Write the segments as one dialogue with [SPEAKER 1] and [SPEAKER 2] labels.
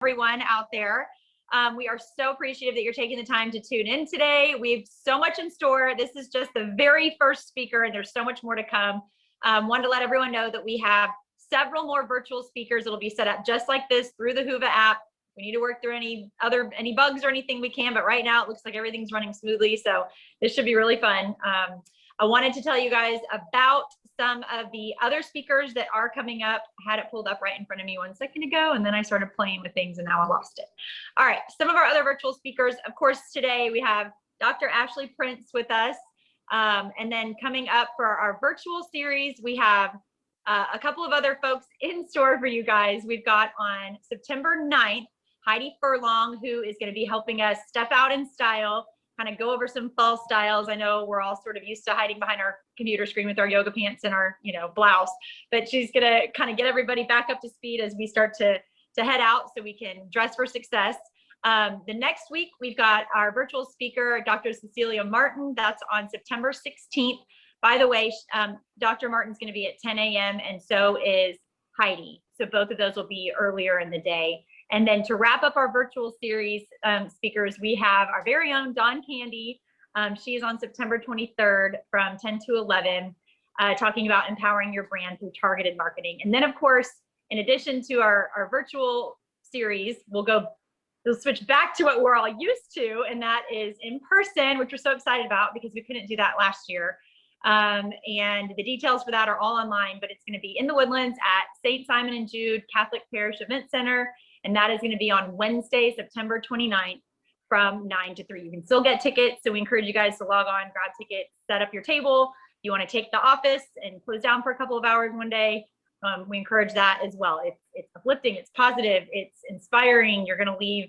[SPEAKER 1] everyone out there. We are so appreciative that you're taking the time to tune in today. We have so much in store. This is just the very first speaker, and there's so much more to come. Wanted to let everyone know that we have several more virtual speakers. It'll be set up just like this through the Whova app. We need to work through any bugs or anything we can, but right now it looks like everything's running smoothly. So this should be really fun. I wanted to tell you guys about some of the other speakers that are coming up. I had it pulled up right in front of me 1 second ago, and then I started playing with things and now I lost it. All right, some of our other virtual speakers. Of course, today we have Dr. Ashley Prince with us. And then coming up for our virtual series, we have a couple of other folks in store for you guys. We've got on September 9th, Heidi Furlong, who is going to be helping us step out in style, kind of go over some fall styles. I know we're all sort of used to hiding behind our computer screen with our yoga pants and our, blouse, but she's going to kind of get everybody back up to speed as we start to head out so we can dress for success. The next week, we've got our virtual speaker, Dr. Cecilia Martin. That's on September 16th. By the way, Dr. Martin's going to be at 10 a.m. and so is Heidi. So both of those will be earlier in the day. And then to wrap up our virtual series speakers, we have our very own Dawn Candy. She is on September 23rd from 10 to 11, talking about empowering your brand through targeted marketing. And then, of course, in addition to our virtual series, we'll switch back to what we're all used to, and that is in person, which we're so excited about because we couldn't do that last year. And the details for that are all online, but it's going to be in the Woodlands at St. Simon and Jude Catholic Parish Event Center. And that is going to be on Wednesday, September 29th from 9 to 3. You can still get tickets. So we encourage you guys to log on, grab tickets, set up your table. You want to take the office and close down for a couple of hours one day. We encourage that as well. It's uplifting, it's positive, it's inspiring. You're going to leave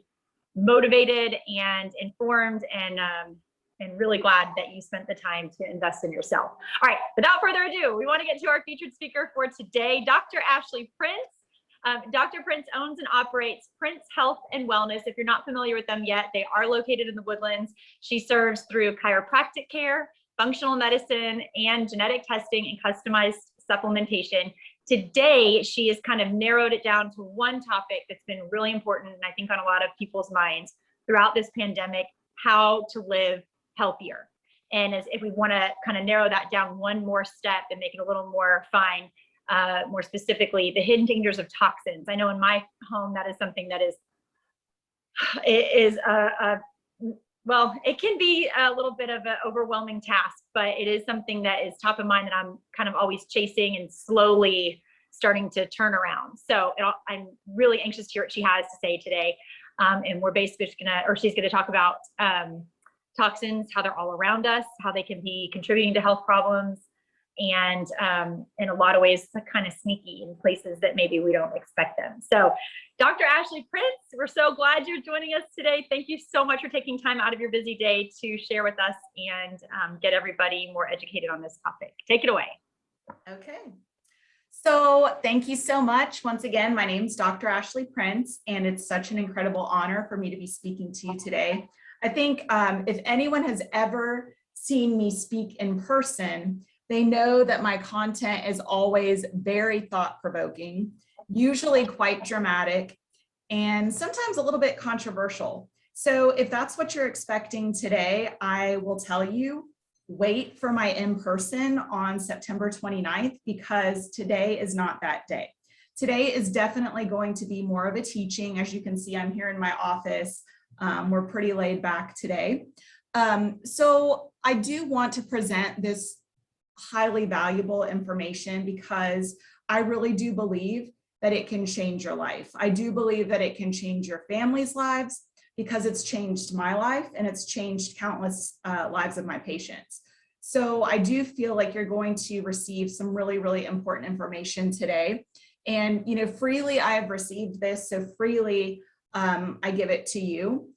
[SPEAKER 1] motivated and informed and really glad that you spent the time to invest in yourself. All right, without further ado, we want to get to our featured speaker for today, Dr. Ashley Prince. Dr. Prince owns and operates Prince Health and Wellness. If you're not familiar with them yet, they are located in the Woodlands. She serves through chiropractic care, functional medicine, and genetic testing and customized supplementation. Today, she has kind of narrowed it down to one topic that's been really important, and I think on a lot of people's minds throughout this pandemic, how to live healthier. And as if we want to kind of narrow that down one more step and make it a little more fine, more specifically, the hidden dangers of toxins. I know in my home, that is something that well, it can be a little bit of an overwhelming task, but it is something that is top of mind that I'm kind of always chasing and slowly starting to turn around. So I'm really anxious to hear what she has to say today. And we're basically she's gonna talk about toxins, how they're all around us, how they can be contributing to health problems, and in a lot of ways, kind of sneaky in places that maybe we don't expect them. So Dr. Ashley Prince, we're so glad you're joining us today. Thank you so much for taking time out of your busy day to share with us and get everybody more educated on this topic. Take it away.
[SPEAKER 2] Okay. So thank you so much. Once again, my name is Dr. Ashley Prince, and it's such an incredible honor for me to be speaking to you today. I think if anyone has ever seen me speak in person, they know that my content is always very thought-provoking, usually quite dramatic, and sometimes a little bit controversial. So if that's what you're expecting today, I will tell you, wait for my in-person on September 29th, because today is not that day. Today is definitely going to be more of a teaching. As you can see, I'm here in my office. We're pretty laid back today. So I do want to present this highly valuable information because I really do believe that it can change your life. I do believe that it can change your family's lives because it's changed my life and it's changed countless lives of my patients. So I do feel like you're going to receive some really, really important information today. And, freely I have received this, so freely I give it to you.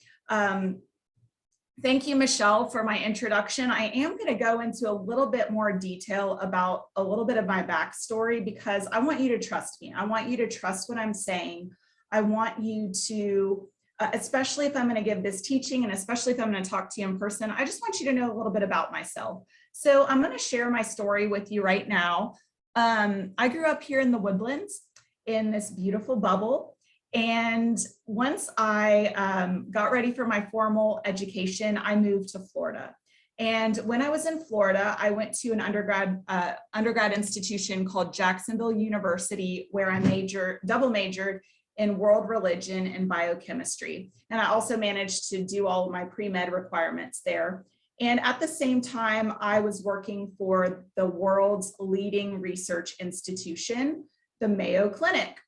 [SPEAKER 2] Thank you, Michelle, for my introduction. I am going to go into a little bit more detail about a little bit of my backstory because I want you to trust me. I want you to trust what I'm saying. I want you to, especially if I'm going to give this teaching and especially if I'm going to talk to you in person, I just want you to know a little bit about myself. So I'm going to share my story with you right now. I grew up here in the Woodlands in this beautiful bubble. And once I got ready for my formal education, I moved to Florida. And when I was in Florida, I went to an undergrad institution called Jacksonville University, where I double majored in world religion and biochemistry. And I also managed to do all of my pre-med requirements there. And at the same time, I was working for the world's leading research institution, the Mayo Clinic.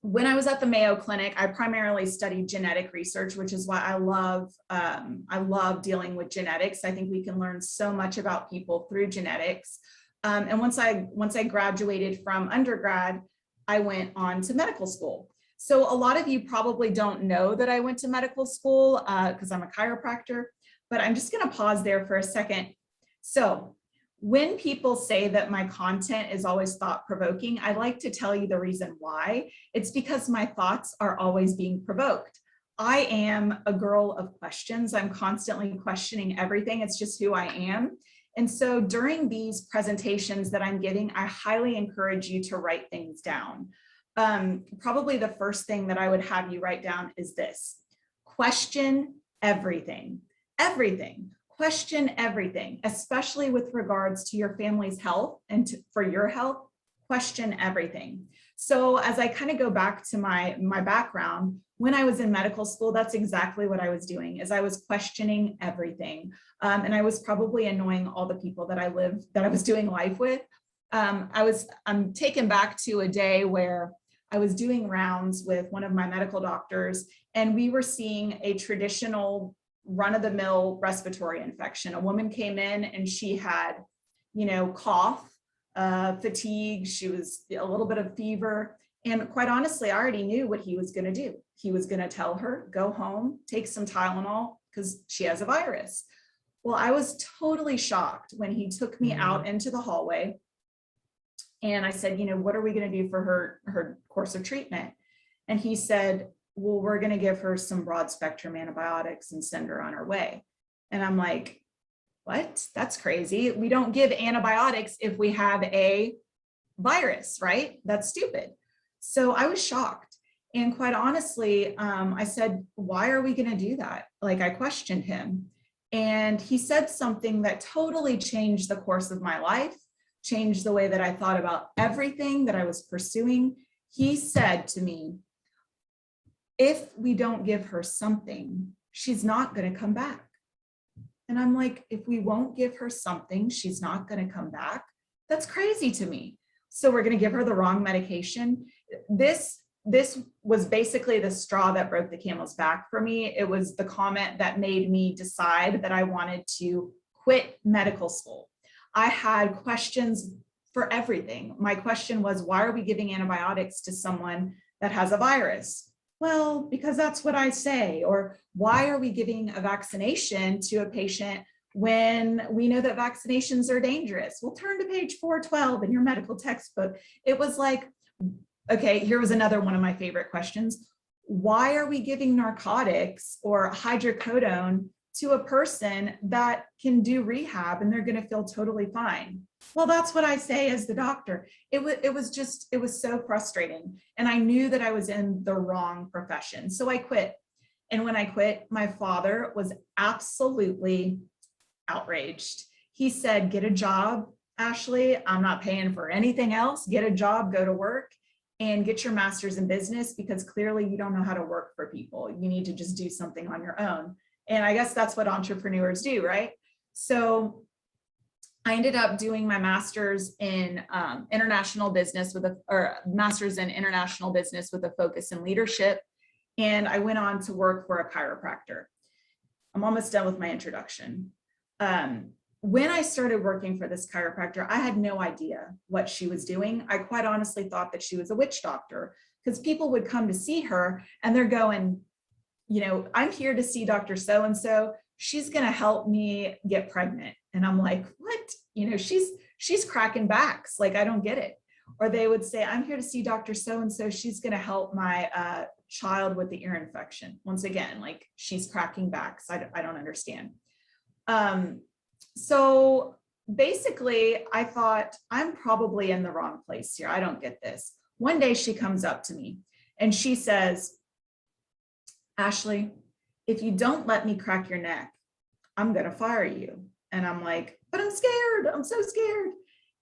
[SPEAKER 2] When I was at the Mayo Clinic, I primarily studied genetic research, which is why I love dealing with genetics. I think we can learn so much about people through genetics. And once I graduated from undergrad, I went on to medical school. So a lot of you probably don't know that I went to medical school because I'm a chiropractor, but I'm just going to pause there for a second. So when people say that my content is always thought-provoking, I like to tell you the reason why. It's because my thoughts are always being provoked. I am a girl of questions. I'm constantly questioning everything. It's just who I am. And so during these presentations that I'm giving, I highly encourage you to write things down. Probably the first thing that I would have you write down is this: question everything, everything. Question everything, especially with regards to your family's health and for your health. Question everything. So as I kind of go back to my background, when I was in medical school, that's exactly what I was doing, is I was questioning everything. And I was probably annoying all the people that I was doing life with. I'm taken back to a day where I was doing rounds with one of my medical doctors, and we were seeing a traditional run-of-the-mill respiratory infection. A woman came in and she had, cough, fatigue. She was a little bit of fever. And quite honestly, I already knew what he was going to do. He was going to tell her, go home, take some Tylenol because she has a virus. Well, I was totally shocked when he took me out into the hallway. And I said, what are we going to do for her course of treatment? And he said, well, we're going to give her some broad spectrum antibiotics and send her on her way. And I'm like, what? That's crazy. We don't give antibiotics if we have a virus, right? That's stupid. So I was shocked. And quite honestly, I said, why are we going to do that? Like, I questioned him. And he said something that totally changed the course of my life, changed the way that I thought about everything that I was pursuing. He said to me, if we don't give her something, she's not going to come back. And I'm like, if we won't give her something, she's not going to come back. That's crazy to me. So we're going to give her the wrong medication. This was basically the straw that broke the camel's back for me. It was the comment that made me decide that I wanted to quit medical school. I had questions for everything. My question was, why are we giving antibiotics to someone that has a virus? Well, because that's what I say. Or why are we giving a vaccination to a patient when we know that vaccinations are dangerous? Well, turn to page 412 in your medical textbook. It was like, okay, here was another one of my favorite questions. Why are we giving narcotics or hydrocodone to a person that can do rehab and they're going to feel totally fine? Well, that's what I say as the doctor. It was so frustrating. And I knew that I was in the wrong profession. So I quit. And when I quit, my father was absolutely outraged. He said, get a job, Ashley. I'm not paying for anything else. Get a job, go to work, and get your master's in business, because clearly you don't know how to work for people. You need to just do something on your own. And I guess that's what entrepreneurs do, right? So I ended up doing my master's in international business with a focus in leadership. And I went on to work for a chiropractor. I'm almost done with my introduction. When I started working for this chiropractor, I had no idea what she was doing. I quite honestly thought that she was a witch doctor, because people would come to see her and they're going, I'm here to see Dr. So-and-so. She's going to help me get pregnant. And I'm like, what? She's cracking backs. Like, I don't get it. Or they would say, I'm here to see Dr. So-and-so. She's going to help my child with the ear infection. Once again, like, she's cracking backs. I don't understand. So basically I thought, I'm probably in the wrong place here. I don't get this. One day she comes up to me and she says, Ashley, if you don't let me crack your neck, I'm going to fire you. And I'm like, but I'm scared. I'm so scared.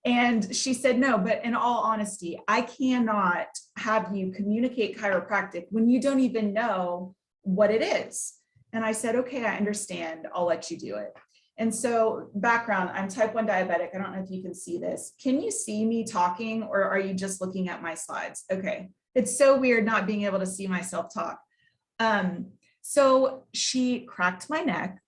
[SPEAKER 2] And she said, no, but in all honesty, I cannot have you communicate chiropractic when you don't even know what it is. And I said, okay, I understand. I'll let you do it. And so background, I'm type 1 diabetic. I don't know if you can see this. Can you see me talking, or are you just looking at my slides? Okay. It's so weird not being able to see myself talk. So she cracked my neck,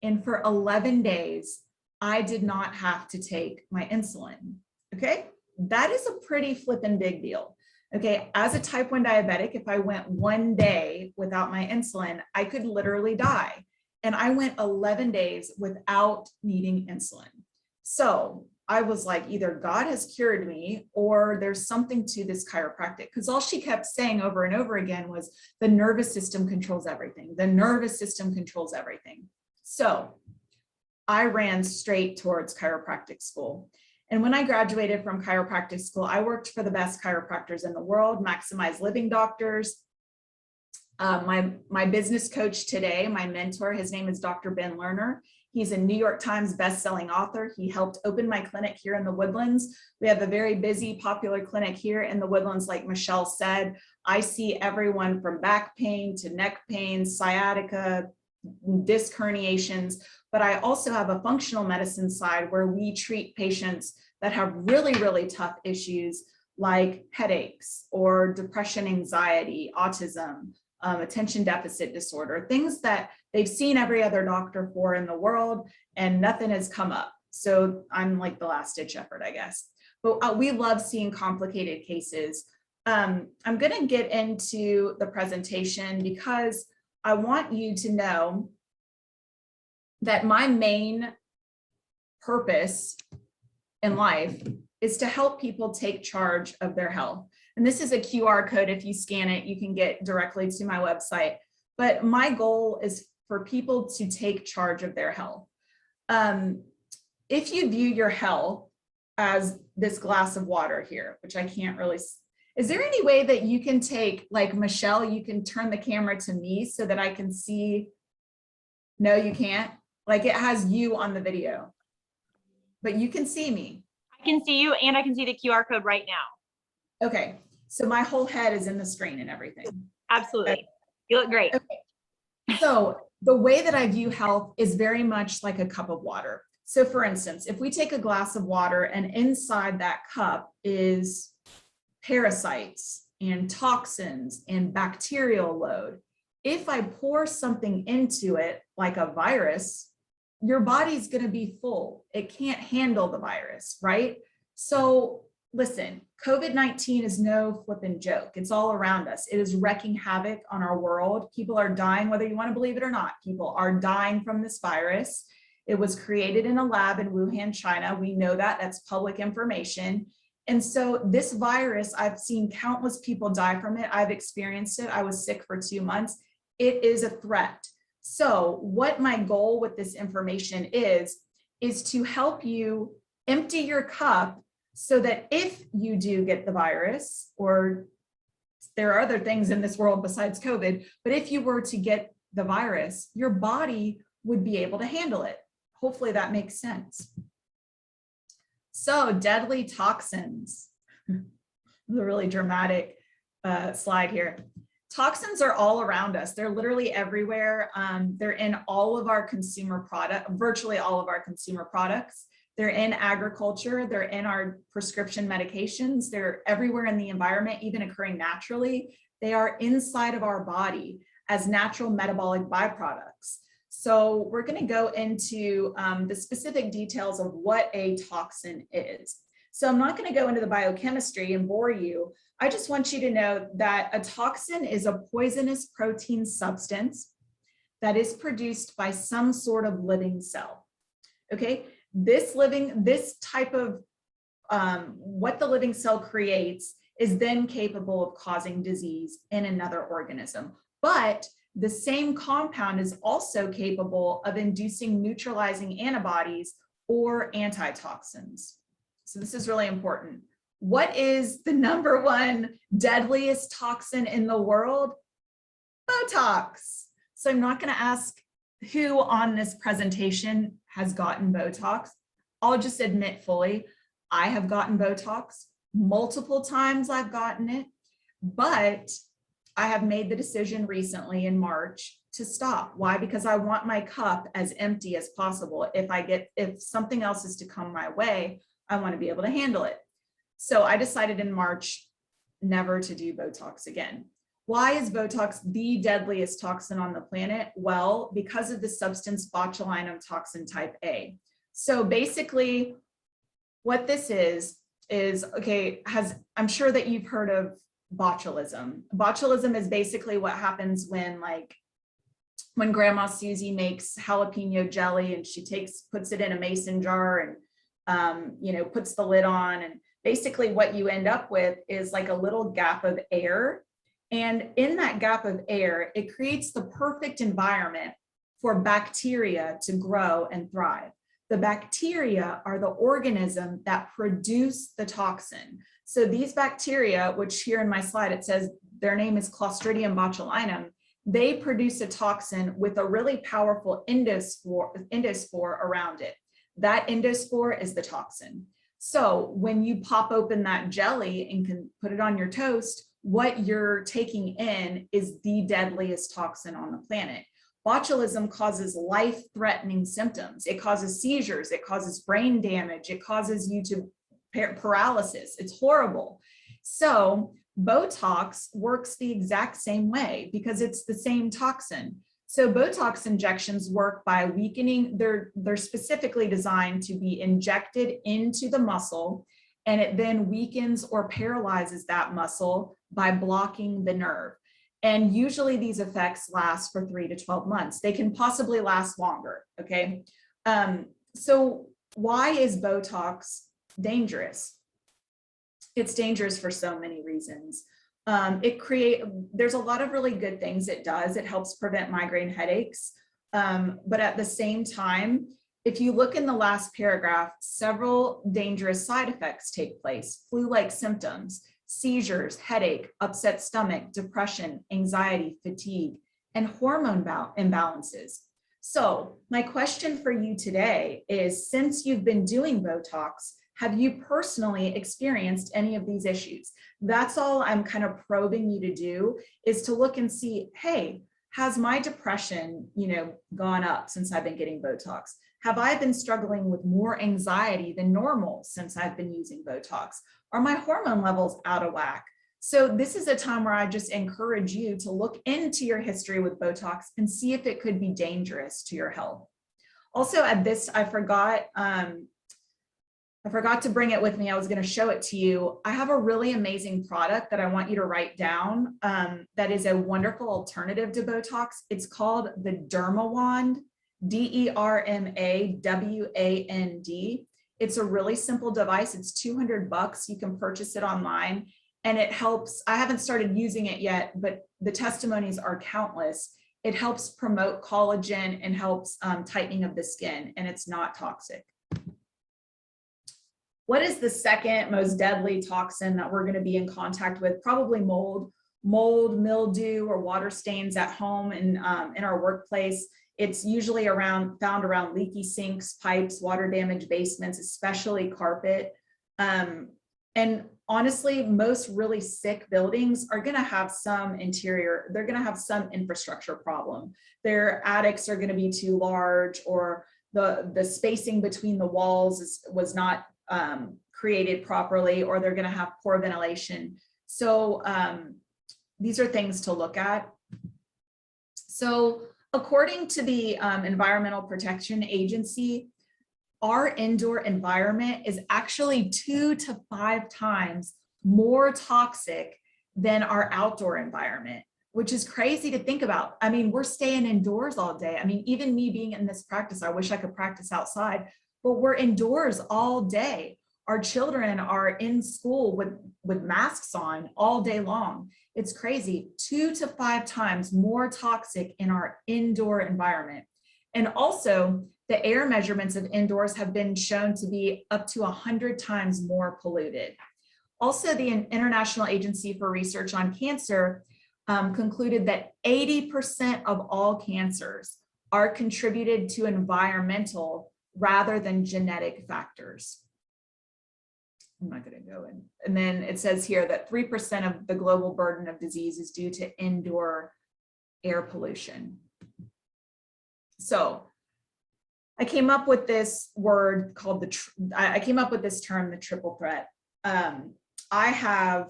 [SPEAKER 2] and for 11 days, I did not have to take my insulin. Okay. That is a pretty flippin' big deal. Okay. As a type 1 diabetic, if I went one day without my insulin, I could literally die. And I went 11 days without needing insulin. So I was like, either God has cured me or there's something to this chiropractic, because all she kept saying over and over again was the nervous system controls everything. The nervous system controls everything. So I ran straight towards chiropractic school. And when I graduated from chiropractic school, I worked for the best chiropractors in the world, Maximize Living doctors. My business coach today, my mentor, his name is Dr. Ben Lerner. He's a New York Times best-selling author. He helped open my clinic here in the Woodlands. We have a very busy, popular clinic here in the Woodlands. Like Michelle said, I see everyone from back pain to neck pain, sciatica, disc herniations, but I also have a functional medicine side where we treat patients that have really, really tough issues like headaches or depression, anxiety, autism, attention deficit disorder, things that they've seen every other doctor for in the world and nothing has come up. So I'm like the last ditch effort, I guess. But we love seeing complicated cases. I'm going to get into the presentation because I want you to know that my main purpose in life is to help people take charge of their health. And this is a QR code. If you scan it, you can get directly to my website. But my goal is for people to take charge of their health. If you view your health as this glass of water here, which I can't really, is there any way that you can take, like Michelle, you can turn the camera to me so that I can see? No, you can't. Like it has you on the video, but you can see me.
[SPEAKER 1] I can see you and I can see the QR code right now.
[SPEAKER 2] Okay. So my whole head is in the screen and everything.
[SPEAKER 1] Absolutely.
[SPEAKER 2] Okay.
[SPEAKER 1] You look great.
[SPEAKER 2] Okay. So the way that I view health is very much like a cup of water. So for instance, if we take a glass of water and inside that cup is parasites and toxins and bacterial load, if I pour something into it like a virus, your body's going to be full. It can't handle the virus, right? So listen, COVID-19 is no flipping joke. It's all around us. It is wreaking havoc on our world. People are dying, whether you want to believe it or not. People are dying from this virus. It was created in a lab in Wuhan, China. We know that. That's public information. And so this virus, I've seen countless people die from it. I've experienced it. I was sick for 2 months. It is a threat. So what my goal with this information is to help you empty your cup so that if you do get the virus, or there are other things in this world besides COVID, but if you were to get the virus, your body would be able to handle it. Hopefully that makes sense. So deadly toxins, the really dramatic slide here. Toxins are all around us. They're literally everywhere. They're in all of our consumer product, virtually all of our consumer products. They're in agriculture. They're in our prescription medications. They're everywhere in the environment, even occurring naturally. They are inside of our body as natural metabolic byproducts. So we're going to go into the specific details of what a toxin is. So I'm not going to go into the biochemistry and bore you. I just want you to know that a toxin is a poisonous protein substance that is produced by some sort of living cell. Okay, this type of what the living cell creates is then capable of causing disease in another organism. But the same compound is also capable of inducing neutralizing antibodies or antitoxins. So this is really important. What is the #1 deadliest toxin in the world? Botox. So I'm not going to ask who on this presentation has gotten Botox. I'll just admit fully, I have gotten Botox multiple times. I've gotten it, but I have made the decision recently in March to stop. Why? Because I want my cup as empty as possible. If something else is to come my way, I want to be able to handle it. So I decided in March never to do Botox again. Why is Botox the deadliest toxin on the planet? Well, because of the substance botulinum toxin type A. So basically what this is okay, I'm sure that you've heard of botulism. Botulism is basically what happens when Grandma Susie makes jalapeno jelly and she puts it in a mason jar and puts the lid on, and basically what you end up with is like a little gap of air. And in that gap of air, it creates the perfect environment for bacteria to grow and thrive. The bacteria are the organism that produce the toxin. So these bacteria, which here in my slide, it says their name is Clostridium botulinum, they produce a toxin with a really powerful endospore around it. That endospore is the toxin. So when you pop open that jelly and can put it on your toast, what you're taking in is the deadliest toxin on the planet. Botulism causes life-threatening symptoms. It causes seizures, it causes brain damage, it causes you to paralysis. It's horrible. So Botox works the exact same way because it's the same toxin. So Botox injections work by weakening, they're specifically designed to be injected into the muscle, and it then weakens or paralyzes that muscle by blocking the nerve. And usually these effects last for 3 to 12 months. They can possibly last longer, okay? So why is Botox dangerous? It's dangerous for so many reasons. There's a lot of really good things it does. It helps prevent migraine headaches. But at the same time, if you look in the last paragraph, several dangerous side effects take place: flu-like symptoms, seizures, headache, upset stomach, depression, anxiety, fatigue, and hormone imbalances. So my question for you today is, since you've been doing Botox, have you personally experienced any of these issues? That's all I'm kind of probing you to do, is to look and see, hey, has my depression, gone up since I've been getting Botox? Have I been struggling with more anxiety than normal since I've been using Botox? Are my hormone levels out of whack? So this is a time where I just encourage you to look into your history with Botox and see if it could be dangerous to your health. Also at this, I forgot to bring it with me. I was going to show it to you. I have a really amazing product that I want you to write down that is a wonderful alternative to Botox. It's called the Dermawand, DERMAWAND. It's a really simple device. It's $200. You can purchase it online, and it helps. I haven't started using it yet, but the testimonies are countless. It helps promote collagen and helps tightening of the skin, and it's not toxic. What is the second most deadly toxin that we're going to be in contact with? Probably mold, mildew, or water stains at home and in our workplace. It's usually found around leaky sinks, pipes, water damaged basements, especially carpet. And honestly, most really sick buildings are going to have some they're going to have some infrastructure problem. Their attics are going to be too large, or the spacing between the walls was not created properly, or they're going to have poor ventilation. So these are things to look at. So according to the Environmental Protection Agency, our indoor environment is actually 2 to 5 times more toxic than our outdoor environment, which is crazy to think about. I mean, we're staying indoors all day. I mean, even me being in this practice, I wish I could practice outside, but we're indoors all day. Our children are in school with masks on all day long. It's crazy. 2 to 5 times more toxic in our indoor environment. And also, the air measurements of indoors have been shown to be up to 100 times more polluted. Also, the International Agency for Research on Cancer concluded that 80% of all cancers are contributed to environmental rather than genetic factors. I'm not going to go in. And then it says here that 3% of the global burden of disease is due to indoor air pollution. So I came up with this word called I came up with this term, the triple threat. I have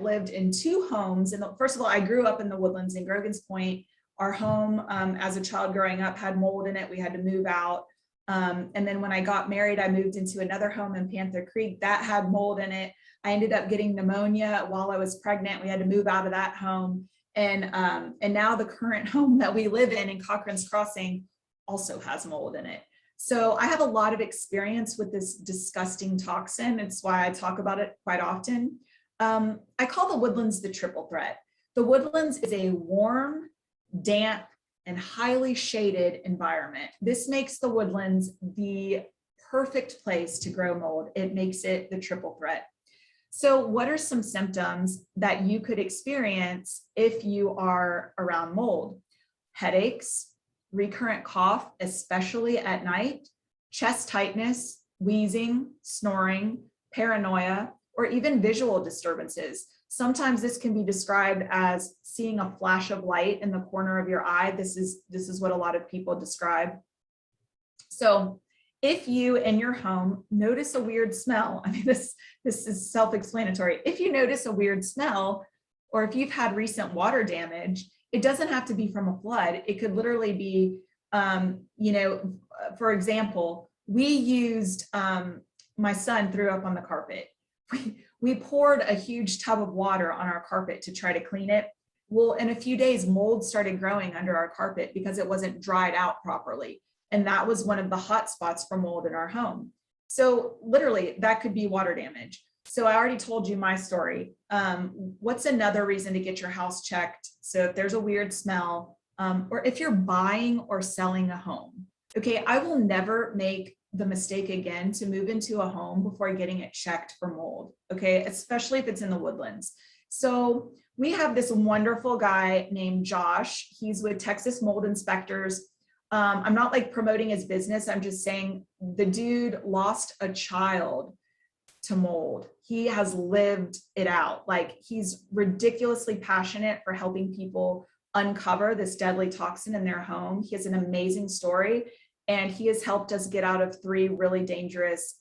[SPEAKER 2] lived in 2 homes. And first of all, I grew up in the Woodlands in Grogan's Point. Our home as a child growing up had mold in it. We had to move out. And then when I got married, I moved into another home in Panther Creek that had mold in it. I ended up getting pneumonia while I was pregnant. We had to move out of that home. And now the current home that we live in Cochran's Crossing also has mold in it. So I have a lot of experience with this disgusting toxin. It's why I talk about it quite often. I call the Woodlands the triple threat. The Woodlands is a warm, damp, and highly shaded environment. This makes the Woodlands the perfect place to grow mold. It makes it the triple threat. So what are some symptoms that you could experience if you are around mold? Headaches, recurrent cough, especially at night, chest tightness, wheezing, snoring, paranoia, or even visual disturbances. Sometimes this can be described as seeing a flash of light in the corner of your eye. This is what a lot of people describe. So if you in your home notice a weird smell, I mean, this is self-explanatory. If you notice a weird smell, or if you've had recent water damage, it doesn't have to be from a flood. It could literally be, for example, we used, my son threw up on the carpet. We poured a huge tub of water on our carpet to try to clean it. Well, in a few days, mold started growing under our carpet because it wasn't dried out properly. And that was one of the hot spots for mold in our home. So literally that could be water damage. So I already told you my story. What's another reason to get your house checked? So if there's a weird smell, or if you're buying or selling a home, okay, I will never make the mistake again to move into a home before getting it checked for mold, okay, especially if it's in the Woodlands. So we have this wonderful guy named Josh. He's with Texas Mold Inspectors. I'm not like promoting his business. I'm just saying the dude lost a child to mold. He has lived it out. Like, he's ridiculously passionate for helping people uncover this deadly toxin in their home. He has an amazing story, and he has helped us get out of 3 really dangerous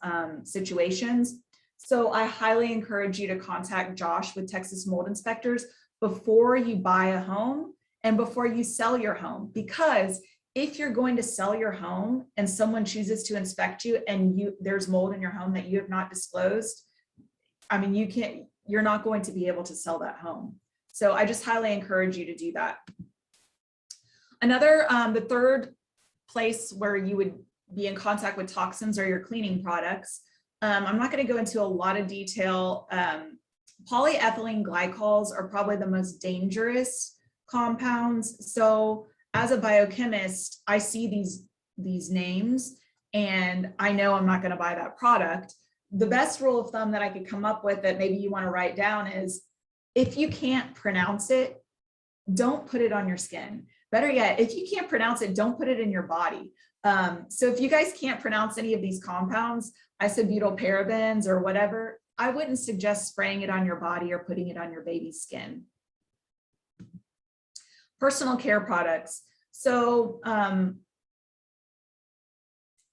[SPEAKER 2] situations. So I highly encourage you to contact Josh with Texas Mold Inspectors before you buy a home and before you sell your home, because if you're going to sell your home and someone chooses to inspect you and there's mold in your home that you have not disclosed, I mean, you're not going to be able to sell that home. So I just highly encourage you to do that. The third place where you would be in contact with toxins are your cleaning products. I'm not going to go into a lot of detail. Polyethylene glycols are probably the most dangerous compounds. So as a biochemist, I see these names and I know I'm not going to buy that product. The best rule of thumb that I could come up with that maybe you want to write down is, if you can't pronounce it, don't put it on your skin. Better yet, if you can't pronounce it, don't put it in your body. So if you guys can't pronounce any of these compounds, isobutylparabens or whatever, I wouldn't suggest spraying it on your body or putting it on your baby's skin. Personal care products. So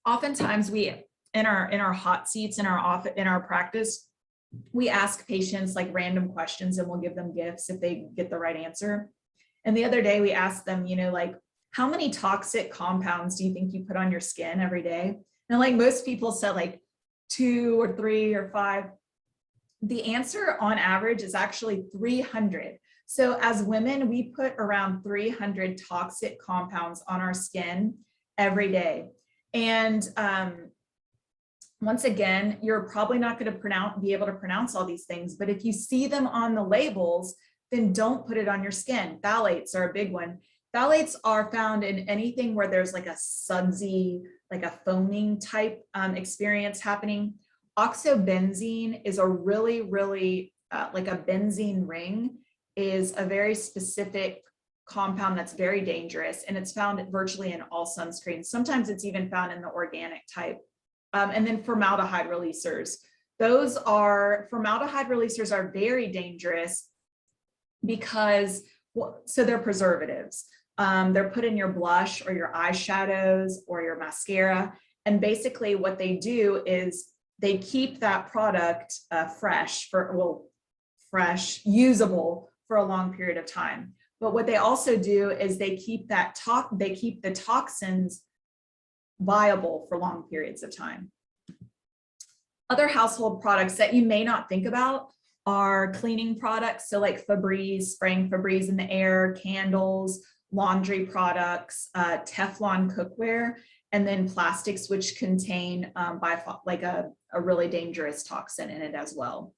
[SPEAKER 2] oftentimes we, in our hot seats in our practice, we ask patients like random questions and we'll give them gifts if they get the right answer. And the other day we asked them, like, how many toxic compounds do you think you put on your skin every day? And like most people said like 2 or 3 or 5. The answer on average is actually 300. So as women, we put around 300 toxic compounds on our skin every day. And once again, you're probably not going to be able to pronounce all these things, but if you see them on the labels, then don't put it on your skin. Phthalates are a big one. Phthalates are found in anything where there's like a sudsy, like a foaming type experience happening. oxybenzene is a really, really, like a benzene ring is a very specific compound that's very dangerous, and it's found virtually in all sunscreens. Sometimes it's even found in the organic type. And then formaldehyde releasers. Formaldehyde releasers are very dangerous because, so they're preservatives. They're put in your blush or your eyeshadows or your mascara. And basically what they do is they keep that product fresh, usable for a long period of time. But what they also do is they keep the toxins viable for long periods of time. Other household products that you may not think about are cleaning products. So like Febreze, spraying Febreze in the air, candles, laundry products, Teflon cookware, and then plastics, which contain a really dangerous toxin in it as well.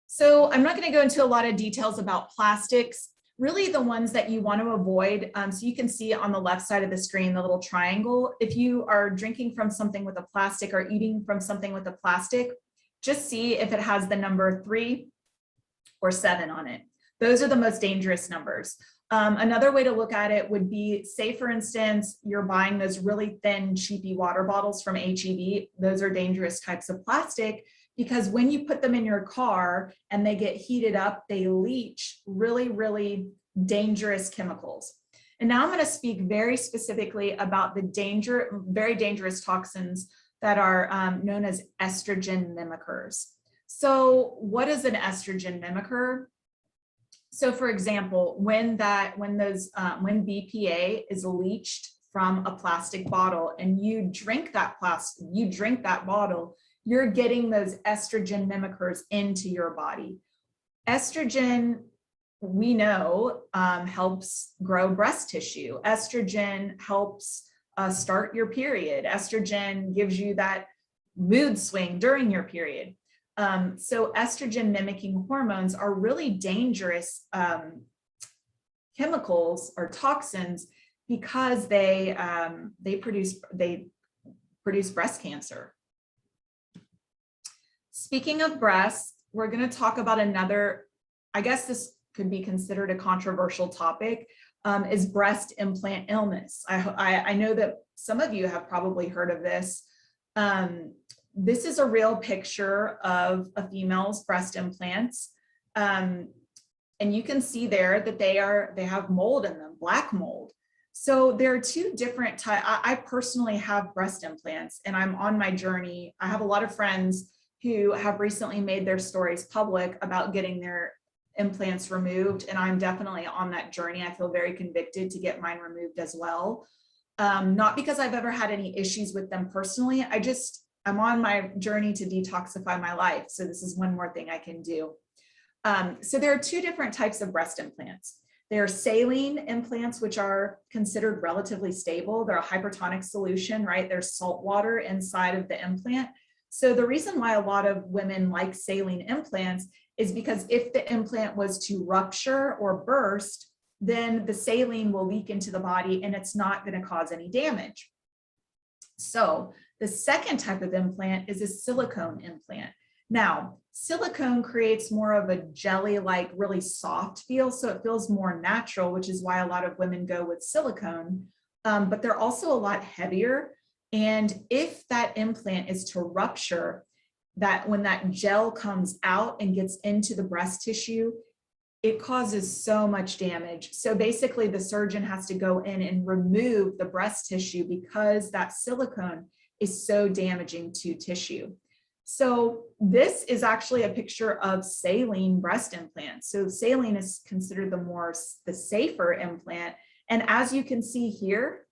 [SPEAKER 2] So I'm not going to go into a lot of details about plastics. Really the ones that you want to avoid. So you can see on the left side of the screen, the little triangle. If you are drinking from something with a plastic or eating from something with a plastic, just see if it has the number 3 or 7 on it. Those are the most dangerous numbers. Another way to look at it would be, say for instance, you're buying those really thin, cheapy water bottles from H-E-B. Those are dangerous types of plastic, because when you put them in your car and they get heated up, they leach really, really dangerous chemicals. And now I'm going to speak very specifically about the very dangerous toxins that are known as estrogen mimickers. So what is an estrogen mimicker? So for example, when BPA is leached from a plastic bottle and you drink that bottle, you're getting those estrogen mimickers into your body. Estrogen, we know, helps grow breast tissue. Estrogen helps start your period. Estrogen gives you that mood swing during your period. So estrogen mimicking hormones are really dangerous chemicals or toxins because they produce breast cancer. Speaking of breasts, we're going to talk about another, I guess this could be considered a controversial topic, is breast implant illness. I know that some of you have probably heard of this. This is a real picture of a female's breast implants. And you can see there that they have mold in them, black mold. So there are two different types. I personally have breast implants and I'm on my journey. I have a lot of friends who have recently made their stories public about getting their implants removed. And I'm definitely on that journey. I feel very convicted to get mine removed as well. Not because I've ever had any issues with them personally. I'm on my journey to detoxify my life. So this is one more thing I can do. So there are two different types of breast implants. There are saline implants, which are considered relatively stable. They're a hypertonic solution, right? There's salt water inside of the implant. So the reason why a lot of women like saline implants is because if the implant was to rupture or burst, then the saline will leak into the body and it's not going to cause any damage. So the second type of implant is a silicone implant. Now, silicone creates more of a jelly-like, really soft feel, so it feels more natural, which is why a lot of women go with silicone, but they're also a lot heavier. And if that implant is to rupture, that when that gel comes out and gets into the breast tissue, it causes so much damage. So basically the surgeon has to go in and remove the breast tissue because that silicone is so damaging to tissue. So this is actually a picture of saline breast implants. So saline is considered the safer implant. And as you can see here,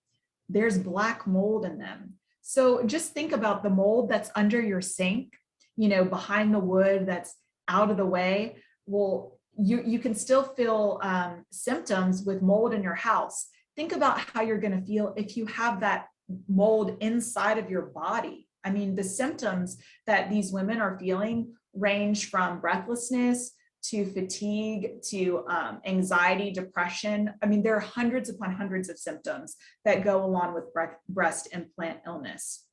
[SPEAKER 2] there's black mold in them. So just think about the mold that's under your sink, behind the wood that's out of the way. Well, you can still feel symptoms with mold in your house. Think about how you're going to feel if you have that mold inside of your body. I mean, the symptoms that these women are feeling range from breathlessness to fatigue to anxiety, depression. I mean, there are hundreds upon hundreds of symptoms that go along with breast implant illness.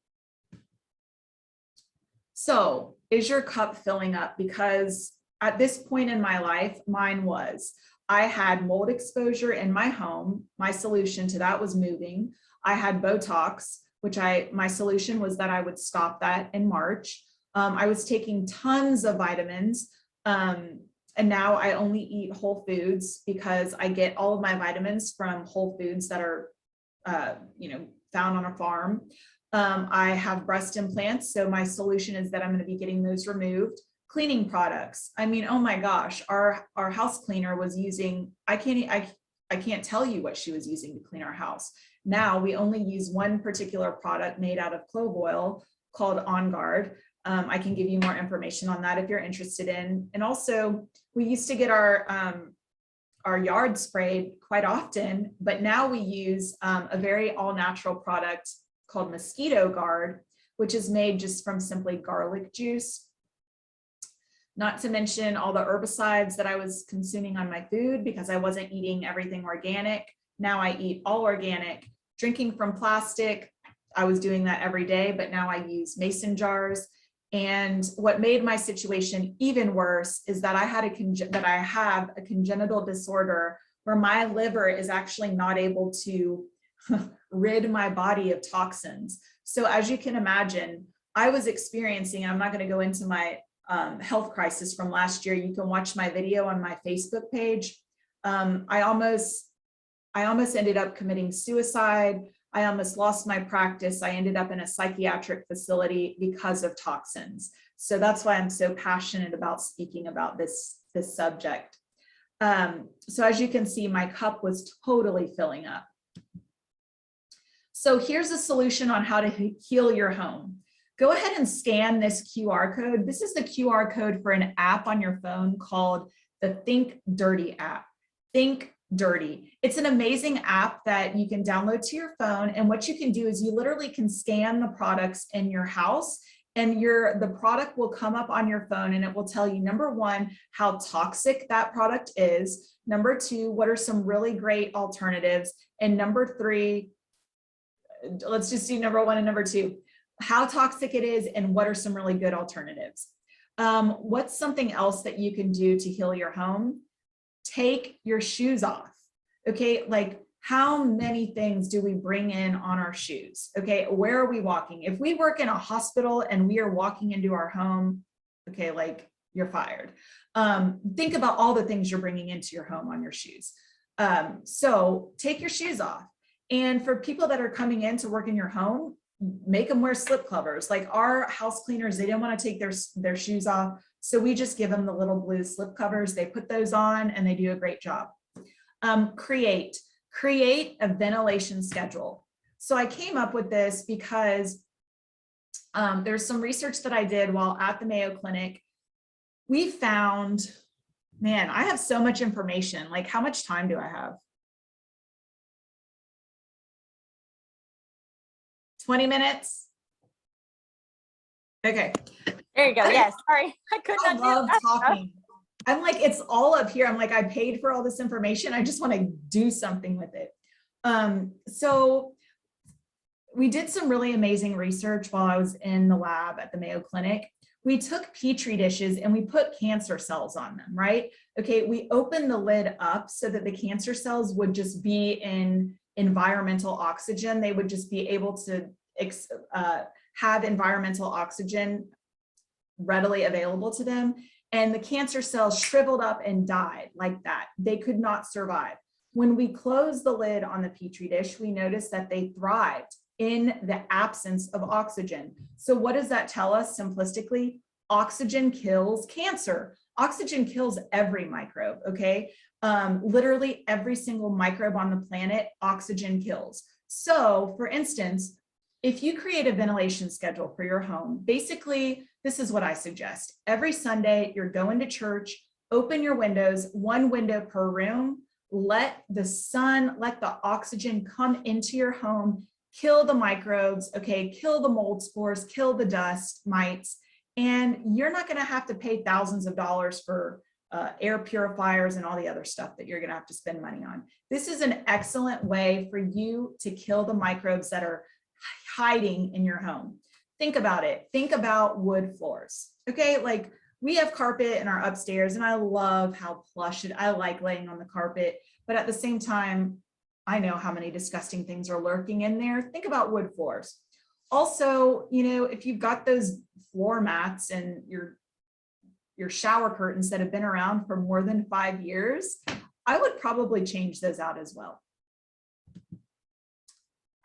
[SPEAKER 2] So is your cup filling up? Because at this point in my life, mine was. I had mold exposure in my home. My solution to that was moving. I had Botox, which my solution was that I would stop that in March. I was taking tons of vitamins. And now I only eat whole foods because I get all of my vitamins from whole foods that are, found on a farm. I have breast implants. So my solution is that I'm going to be getting those removed. Cleaning products. I mean, oh my gosh, our house cleaner was using, I can't tell you what she was using to clean our house. Now we only use one particular product made out of clove oil called On Guard. I can give you more information on that if you're interested in. And also we used to get our yard sprayed quite often, but now we use a very all natural product called Mosquito Guard, which is made just from simply garlic juice. Not to mention all the herbicides that I was consuming on my food because I wasn't eating everything organic. Now I eat all organic. Drinking from plastic, I was doing that every day, but now I use mason jars. And what made my situation even worse is that I have a congenital disorder where my liver is actually not able to rid my body of toxins. So as you can imagine, I was experiencing, I'm not going to go into my health crisis from last year. You can watch my video on my Facebook page. I almost ended up committing suicide. I almost lost my practice. I ended up in a psychiatric facility because of toxins. So that's why I'm so passionate about speaking about this subject. So as you can see, my cup was totally filling up. So here's a solution on how to heal your home. Go ahead and scan this QR code. This is the QR code for an app on your phone called the Think Dirty app. Think Dirty. It's an amazing app that you can download to your phone. And what you can do is you literally can scan the products in your house and the product will come up on your phone and it will tell you, number one, how toxic that product is. Number two, what are some really great alternatives? And number three, let's just do number one and number two, how toxic it is and what are some really good alternatives. What's something else that you can do to heal your home? Take your shoes off. Okay, like how many things do we bring in on our shoes? Okay, where are we walking? If we work in a hospital and we are walking into our home, okay, like you're fired. Think about all the things you're bringing into your home on your shoes. So take your shoes off. And for people that are coming in to work in your home, make them wear slip covers. Like our house cleaners, they didn't want to take their shoes off. So we just give them the little blue slip covers. They put those on and they do a great job. Create a ventilation schedule. So I came up with this because there's some research that I did while at the Mayo Clinic. We found, man, I have so much information. Like how much time do I have? 20 minutes? Okay.
[SPEAKER 1] There you go. Yes. Sorry. I
[SPEAKER 2] love talking. I'm like, it's all up here. I'm like, I paid for all this information. I just want to do something with it. So we did some really amazing research while I was in the lab at the Mayo Clinic. We took Petri dishes and we put cancer cells on them, right? Okay. We opened the lid up so that the cancer cells would just be in environmental oxygen. They would just be able to have environmental oxygen readily available to them. And the cancer cells shriveled up and died like that. They could not survive. When we closed the lid on the Petri dish, we noticed that they thrived in the absence of oxygen. So what does that tell us simplistically? Oxygen kills cancer. Oxygen kills every microbe, okay? Literally every single microbe on the planet, oxygen kills. So for instance, if you create a ventilation schedule for your home, basically, this is what I suggest. Every Sunday, you're going to church, open your windows, one window per room, let the sun, let the oxygen come into your home, kill the microbes, okay, kill the mold spores, kill the dust mites, and you're not gonna have to pay thousands of dollars for air purifiers and all the other stuff that you're gonna have to spend money on. This is an excellent way for you to kill the microbes that are hiding in your home. think about it. Think about wood floors. Okay, like we have carpet in our upstairs and I love how plush I like laying on the carpet, but at the same time, I know how many disgusting things are lurking in there. Think about wood floors. Also, you know, if you've got those floor mats and your shower curtains that have been around for more than 5 years, I would probably change those out as well.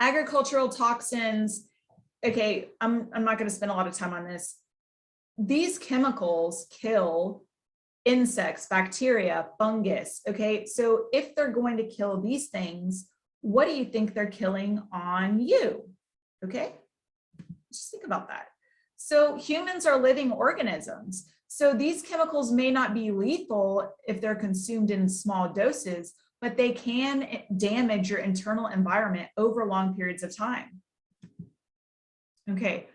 [SPEAKER 2] Agricultural toxins. Okay, I'm not going to spend a lot of time on this. These chemicals kill insects, bacteria, fungus. Okay, so if they're going to kill these things, what do you think they're killing on you? Okay, just think about that. So humans are living organisms. So these chemicals may not be lethal if they're consumed in small doses, but they can damage your internal environment over long periods of time. Okay,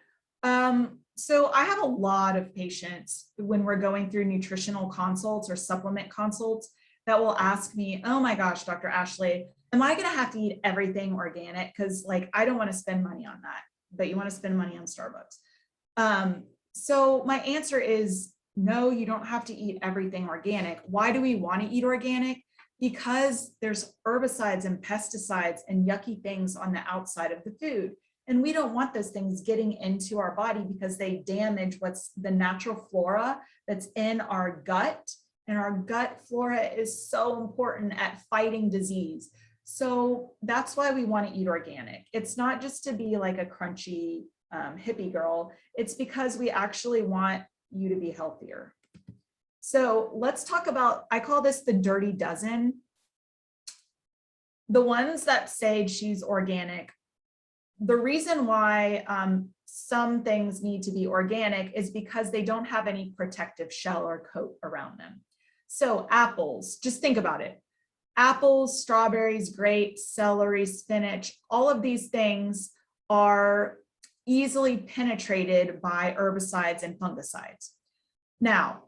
[SPEAKER 2] so I have a lot of patients when we're going through nutritional consults or supplement consults that will ask me, oh my gosh, Dr. Ashley, am I gonna have to eat everything organic? Because like, I don't wanna spend money on that, but you wanna spend money on Starbucks. So my answer is no, you don't have to eat everything organic. Why do we wanna eat organic? Because there's herbicides and pesticides and yucky things on the outside of the food. And we don't want those things getting into our body because they damage what's the natural flora that's in our gut. And our gut flora is so important at fighting disease. So that's why we want to eat organic. It's not just to be like a crunchy hippie girl. It's because we actually want you to be healthier. So let's talk about, I call this the dirty dozen. The ones that say choose organic. The reason why some things need to be organic is because they don't have any protective shell or coat around them. So apples, just think about it. Apples, strawberries, grapes, celery, spinach, all of these things are easily penetrated by herbicides and fungicides. Now,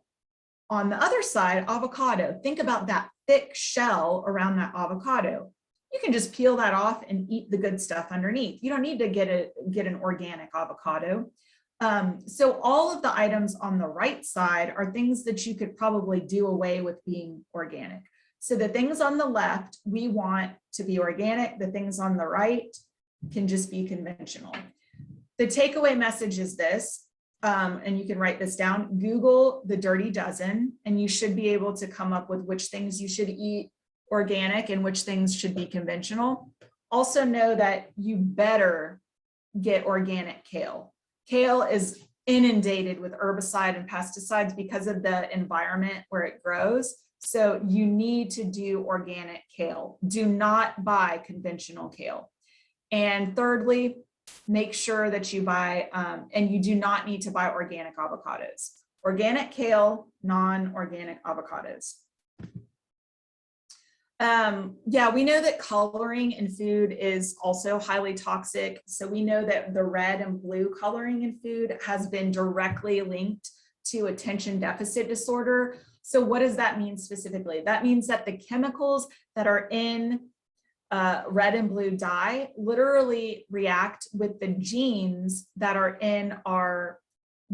[SPEAKER 2] on the other side, avocado, think about that thick shell around that avocado. You can just peel that off and eat the good stuff underneath. You don't need to get an organic avocado. So all of the items on the right side are things that you could probably do away with being organic. So the things on the left, we want to be organic. The things on the right can just be conventional. The takeaway message is this, and you can write this down, Google the dirty dozen, and you should be able to come up with which things you should eat organic and which things should be conventional. Also know that you better get organic kale. Kale is inundated with herbicide and pesticides because of the environment where it grows. So you need to do organic kale. Do not buy conventional kale. And thirdly, make sure that you buy, and you do not need to buy organic avocados. Organic kale, non-organic avocados. Yeah, we know that coloring in food is also highly toxic. So we know that the red and blue coloring in food has been directly linked to attention deficit disorder. So what does that mean specifically? That means that the chemicals that are in red and blue dye literally react with the genes that are in our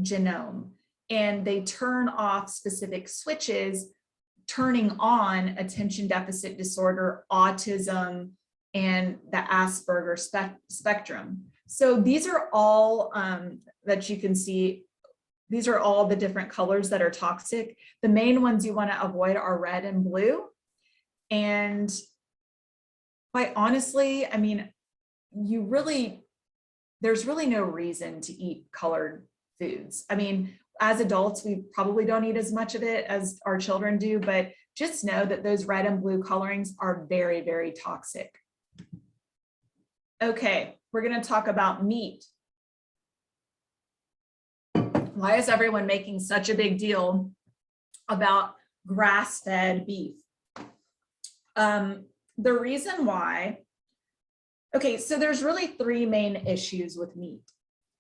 [SPEAKER 2] genome, and they turn off specific switches, turning on attention deficit disorder, autism, and the Asperger spectrum. So these are all that you can see. These are all the different colors that are toxic. The main ones you want to avoid are red and blue. And quite honestly, I mean, there's really no reason to eat colored foods. I mean, as adults, we probably don't eat as much of it as our children do, but just know that those red and blue colorings are very, very toxic. Okay, we're going to talk about meat. Why is everyone making such a big deal about grass-fed beef? The reason why, okay, so there's really three main issues with meat.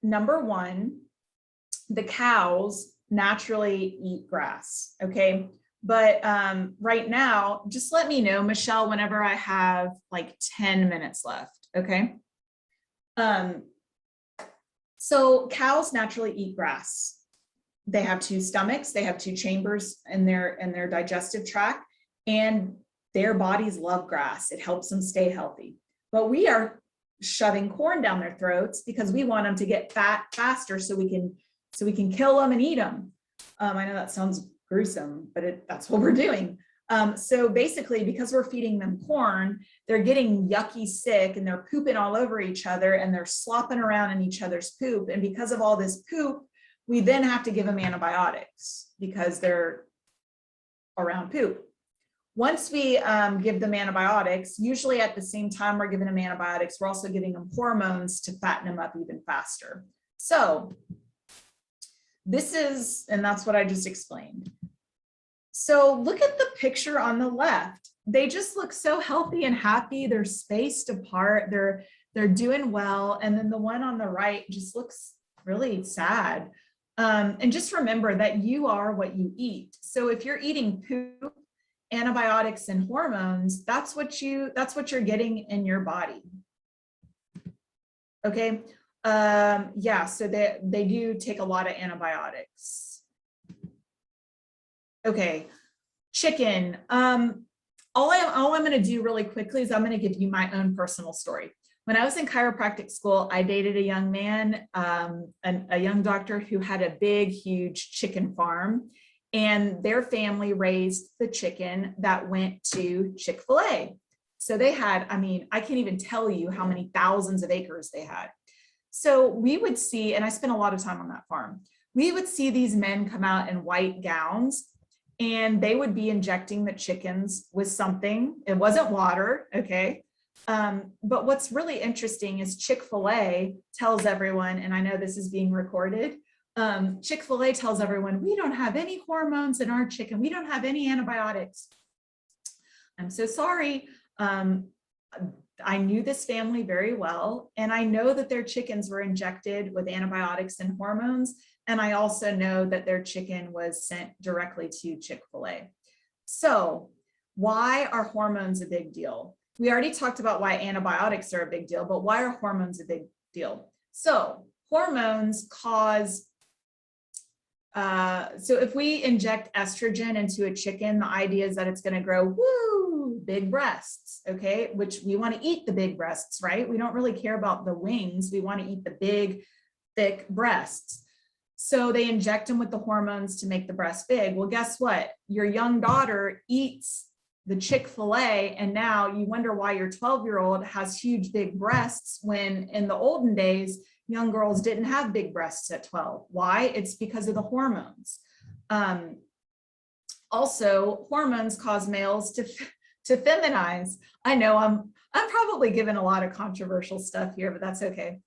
[SPEAKER 2] Number one, the cows naturally eat grass, okay? But right now, just let me know, Michelle, whenever I have like 10 minutes left, okay? So cows naturally eat grass. They have two stomachs, they have two chambers in their digestive tract, and their bodies love grass. It helps them stay healthy. But we are shoving corn down their throats because we want them to get fat faster so we can kill them and eat them. I know that sounds gruesome, but that's what we're doing. So basically, because we're feeding them corn, they're getting yucky sick and they're pooping all over each other and they're slopping around in each other's poop. And because of all this poop, we then have to give them antibiotics because they're around poop. Once we give them antibiotics, usually at the same time we're giving them antibiotics, we're also giving them hormones to fatten them up even faster. So this is, and that's what I just explained. So look at the picture on the left. They just look so healthy and happy. They're spaced apart. They're doing well. And then the one on the right just looks really sad. And just remember that you are what you eat. So if you're eating poop, antibiotics, and hormones, that's what you're getting in your body. Okay. Yeah, so they do take a lot of antibiotics. Okay, chicken. All I'm going to do really quickly is I'm going to give you my own personal story. When I was in chiropractic school, I dated a young man, a young doctor who had a big, huge chicken farm, and their family raised the chicken that went to Chick-fil-A. So they had, I mean, I can't even tell you how many thousands of acres they had. So we would see, and I spent a lot of time on that farm, we would see these men come out in white gowns and they would be injecting the chickens with something. It wasn't water, okay? But what's really interesting is Chick-fil-A tells everyone, and I know this is being recorded, Chick-fil-A tells everyone, we don't have any hormones in our chicken. We don't have any antibiotics. I'm so sorry. I knew this family very well, and I know that their chickens were injected with antibiotics and hormones. And I also know that their chicken was sent directly to Chick-fil-A. So why are hormones a big deal? We already talked about why antibiotics are a big deal, but why are hormones a big deal? So hormones cause, so if we inject estrogen into a chicken, the idea is that it's going to grow, woo, big breasts, okay? Which we want to eat the big breasts, right? We don't really care about the wings. We want to eat the big, thick breasts. So they inject them with the hormones to make the breast big. Well, guess what? Your young daughter eats the Chick-fil-A, and now you wonder why your 12-year-old has huge, big breasts when in the olden days, young girls didn't have big breasts at 12. Why? It's because of the hormones. Also, hormones cause males to feminize. I know I'm probably giving a lot of controversial stuff here, but that's okay.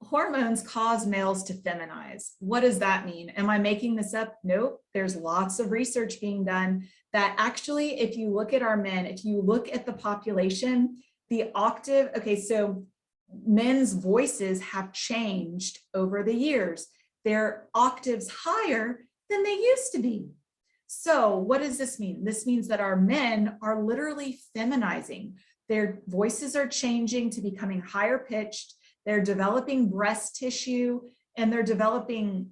[SPEAKER 2] Hormones cause males to feminize. What does that mean? Am I making this up? Nope. There's lots of research being done that actually, if you look at our men, if you look at the population, the octave, okay, so men's voices have changed over the years. They're octaves higher than they used to be. So what does this mean? This means that our men are literally feminizing. Their voices are changing to becoming higher pitched. They're developing breast tissue, and they're developing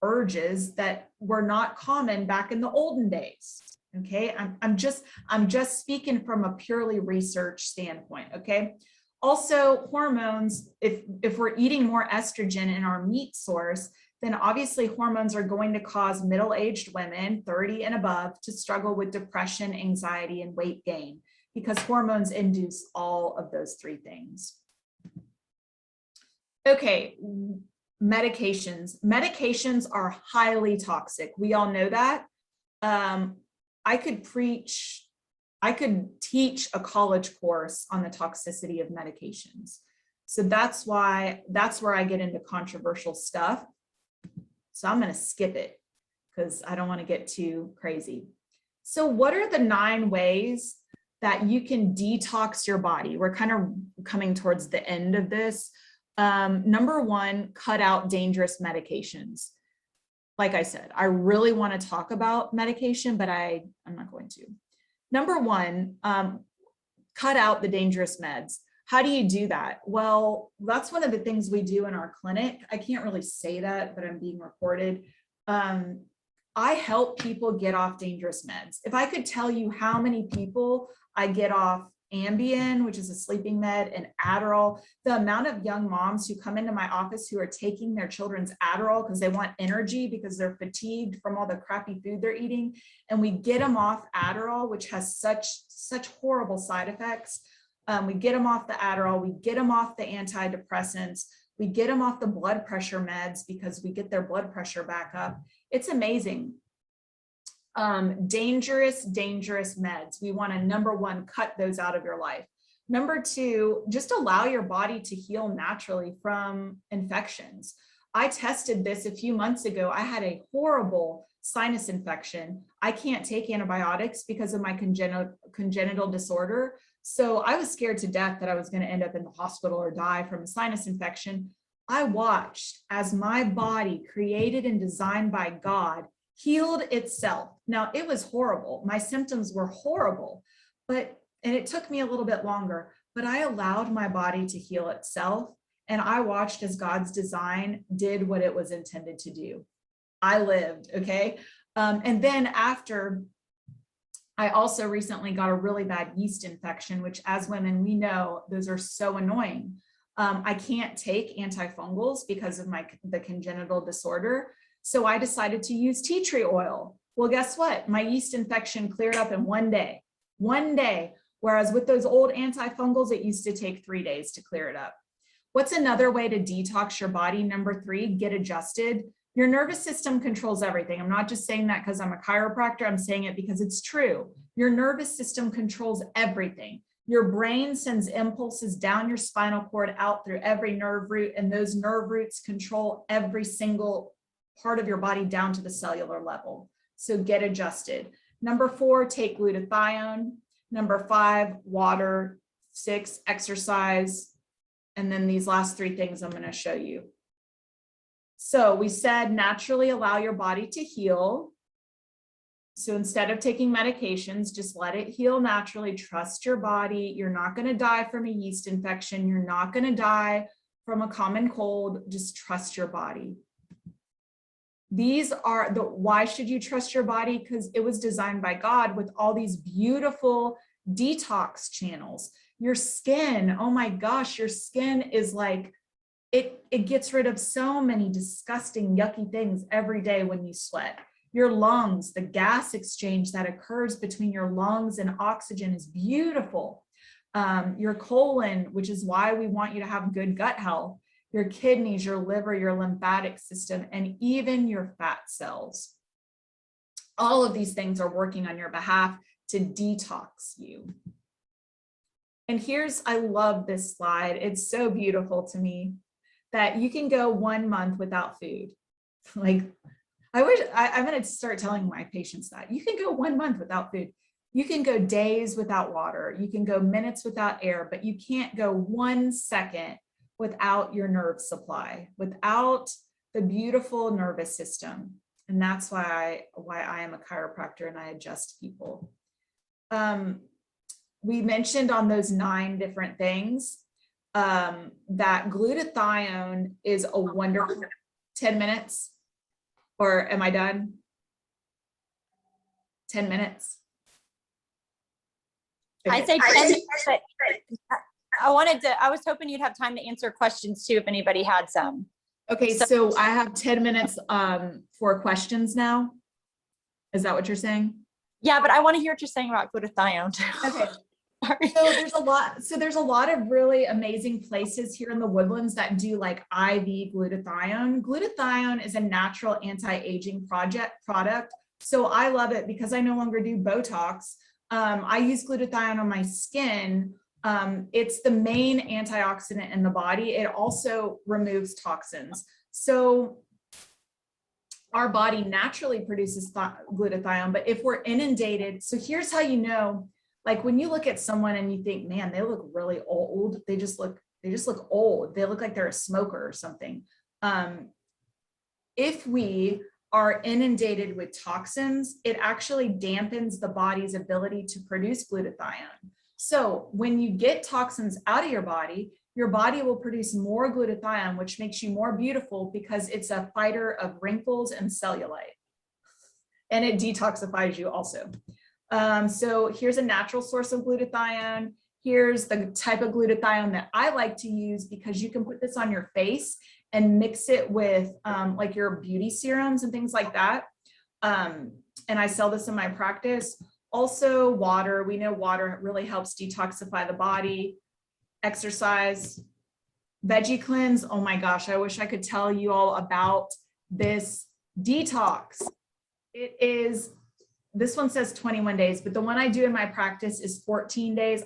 [SPEAKER 2] urges that were not common back in the olden days. Okay, I'm just speaking from a purely research standpoint. Okay, also hormones. If we're eating more estrogen in our meat source, then obviously hormones are going to cause middle-aged women, 30 and above, to struggle with depression, anxiety, and weight gain, because hormones induce all of those three things. Okay, medications. Medications are highly toxic. We all know that. I could teach a college course on the toxicity of medications. So that's where I get into controversial stuff. So I'm going to skip it because I don't want to get too crazy. So what are the 9 ways that you can detox your body? We're kind of coming towards the end of this. Number 1, cut out dangerous medications. Like I said, I really want to talk about medication, but I'm not going to. Number 1, cut out the dangerous meds. How do you do that? Well, that's one of the things we do in our clinic. I can't really say that, but I'm being recorded. I help people get off dangerous meds. If I could tell you how many people I get off Ambien, which is a sleeping med, and Adderall, the amount of young moms who come into my office who are taking their children's Adderall because they want energy because they're fatigued from all the crappy food they're eating, and we get them off Adderall, which has such horrible side effects. We get them off the Adderall, we get them off the antidepressants, we get them off the blood pressure meds because we get their blood pressure back up. It's amazing. Dangerous meds. We want to, number one, cut those out of your life. Number two, just allow your body to heal naturally from infections. I tested this a few months ago. I had a horrible sinus infection. I can't take antibiotics because of my congenital disorder. So I was scared to death that I was going to end up in the hospital or die from a sinus infection. I watched as my body, created and designed by God, healed itself. Now, it was horrible. My symptoms were horrible, and it took me a little bit longer, but I allowed my body to heal itself. And I watched as God's design did what it was intended to do. I lived, okay? And then after, I also recently got a really bad yeast infection, which as women, we know those are so annoying. I can't take antifungals because of the congenital disorder. So I decided to use tea tree oil. Well, guess what? My yeast infection cleared up in one day. Whereas with those old antifungals, it used to take 3 days to clear it up. What's another way to detox your body? Number three, get adjusted. Your nervous system controls everything. I'm not just saying that because I'm a chiropractor. I'm saying it because it's true. Your nervous system controls everything. Your brain sends impulses down your spinal cord out through every nerve root, and those nerve roots control every single part of your body down to the cellular level. So get adjusted. Number four, take glutathione. Number five, water. 6, exercise. And then these last 3 things I'm going to show you. So we said naturally allow your body to heal. So instead of taking medications, just let it heal naturally. Trust your body. You're not going to die from a yeast infection. You're not going to die from a common cold. Just trust your body. These are why should you trust your body? Because it was designed by God with all these beautiful detox channels. Your skin, oh my gosh, your skin is like, it gets rid of so many disgusting, yucky things every day when you sweat. Your lungs, the gas exchange that occurs between your lungs and oxygen is beautiful. Your colon, which is why we want you to have good gut health. Your kidneys, your liver, your lymphatic system, and even your fat cells. All of these things are working on your behalf to detox you. And I love this slide. It's so beautiful to me that you can go 1 month without food. Like, I'm going to start telling my patients that you can go 1 month without food. You can go days without water. You can go minutes without air, but you can't go 1 second without your nerve supply, without the beautiful nervous system. And that's why I am a chiropractor and I adjust people. We mentioned on those 9 different things that glutathione is a wonderful 10 minutes, or am I done? 10 minutes. Okay.
[SPEAKER 1] I say 10 minutes, but I was hoping you'd have time to answer questions too, if anybody had some.
[SPEAKER 2] Okay, so I have 10 minutes for questions now. Is that what you're saying?
[SPEAKER 1] Yeah, but I want to hear what you're saying about glutathione too.
[SPEAKER 2] Okay. So there's a lot of really amazing places here in the Woodlands that do like IV glutathione. Glutathione is a natural anti-aging product. So I love it because I no longer do Botox. I use glutathione on my skin. It's the main antioxidant in the body. It also removes toxins. So our body naturally produces glutathione, but if we're inundated, so here's how you know, like when you look at someone and you think, man, they look really old. They just look old. They look like they're a smoker or something. If we are inundated with toxins, it actually dampens the body's ability to produce glutathione. So when you get toxins out of your body will produce more glutathione, which makes you more beautiful because it's a fighter of wrinkles and cellulite. And it detoxifies you also. So here's a natural source of glutathione. Here's the type of glutathione that I like to use, because you can put this on your face and mix it with like your beauty serums and things like that. And I sell this in my practice. Also water, we know water really helps detoxify the body. Exercise, veggie cleanse. Oh my gosh, I wish I could tell you all about this detox. This one says 21 days, but the one I do in my practice is 14 days.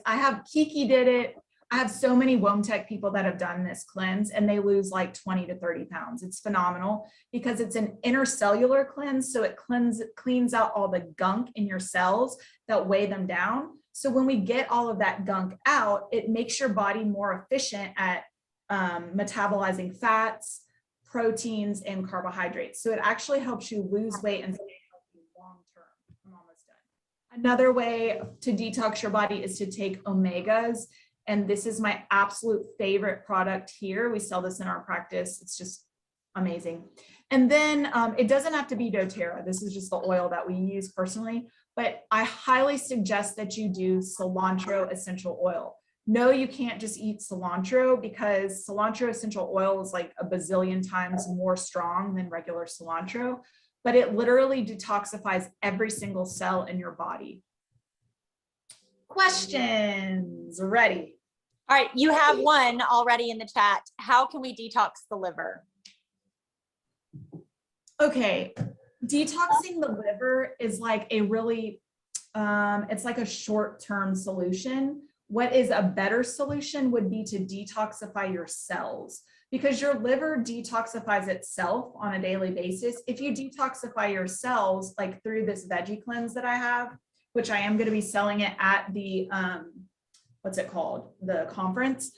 [SPEAKER 2] Kiki did it. I have so many Womb Tech people that have done this cleanse, and they lose like 20 to 30 pounds. It's phenomenal because it's an intercellular cleanse. So it cleans out all the gunk in your cells that weigh them down. So when we get all of that gunk out, it makes your body more efficient at metabolizing fats, proteins, and carbohydrates. So it actually helps you lose weight and stay healthy long term. I'm almost done. Another way to detox your body is to take omegas. And this is my absolute favorite product here. We sell this in our practice. It's just amazing. And then it doesn't have to be doTERRA. This is just the oil that we use personally, but I highly suggest that you do cilantro essential oil. No, you can't just eat cilantro, because cilantro essential oil is like a bazillion times more strong than regular cilantro, but it literally detoxifies every single cell in your body. Questions? Ready?
[SPEAKER 1] All right, you have one already in the chat. How can we detox the liver?
[SPEAKER 2] Okay, detoxing the liver is like a really, it's like a short-term solution. What is a better solution would be to detoxify your cells, because your liver detoxifies itself on a daily basis. If you detoxify your cells, like through this veggie cleanse that I have, which I am going to be selling it at the, what's it called? The conference.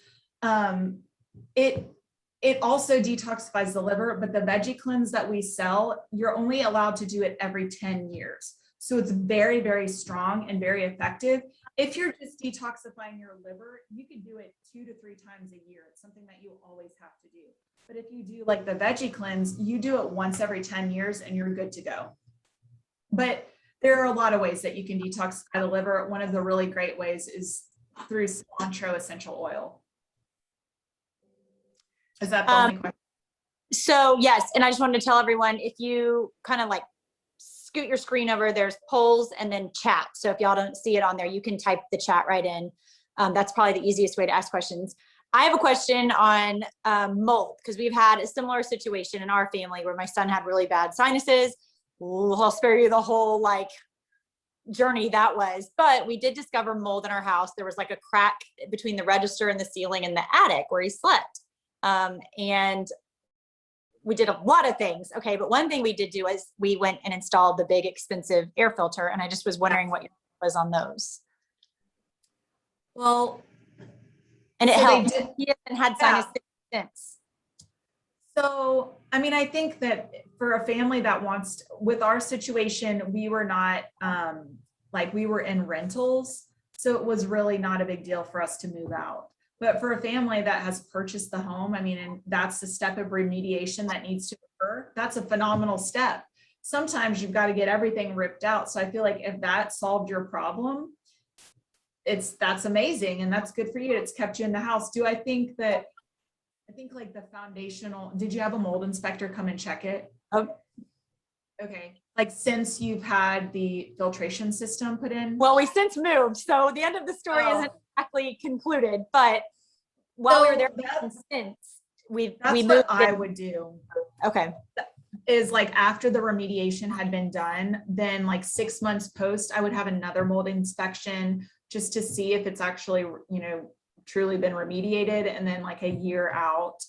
[SPEAKER 2] It also detoxifies the liver, but the veggie cleanse that we sell, you're only allowed to do it every 10 years. So it's very, very strong and very effective. If you're just detoxifying your liver, you could do it 2 to 3 times a year. It's something that you always have to do. But if you do like the veggie cleanse, you do it once every 10 years and you're good to go. But there are a lot of ways that you can detoxify the liver. One of the really great ways is through cilantro essential oil. Is that the only question?
[SPEAKER 1] So yes, and I just wanted to tell everyone, if you kind of like scoot your screen over, there's polls and then chat. So if y'all don't see it on there, you can type the chat right in. That's probably the easiest way to ask questions. I have a question on mold, because we've had a similar situation in our family where my son had really bad sinuses. I'll spare you the whole like journey that was, but we did discover mold in our house. There was like a crack between the register and the ceiling in the attic where he slept. And we did a lot of things. Okay. But one thing we did do is we went and installed the big expensive air filter. And I just was wondering what your was on those.
[SPEAKER 2] Well,
[SPEAKER 1] and it
[SPEAKER 2] so
[SPEAKER 1] helped. He hasn't had sinus since.
[SPEAKER 2] So, I mean, I think that for a family that wants, with our situation, we were not, like we were in rentals. So it was really not a big deal for us to move out. But for a family that has purchased the home, I mean, and that's the step of remediation that needs to occur. That's a phenomenal step. Sometimes you've got to get everything ripped out. So I feel like if that solved your problem, that's amazing. And that's good for you. It's kept you in the house. I think like the foundational, did you have a mold inspector come and check it?
[SPEAKER 1] Oh,
[SPEAKER 2] okay. Like since you've had the filtration system put in?
[SPEAKER 1] Well, we since moved. So the end of the story isn't exactly concluded, but while we were there since we moved.
[SPEAKER 2] What I would do.
[SPEAKER 1] Okay.
[SPEAKER 2] Is like after the remediation had been done, then like 6 months post, I would have another mold inspection just to see if it's actually, truly been remediated, and then like a year out.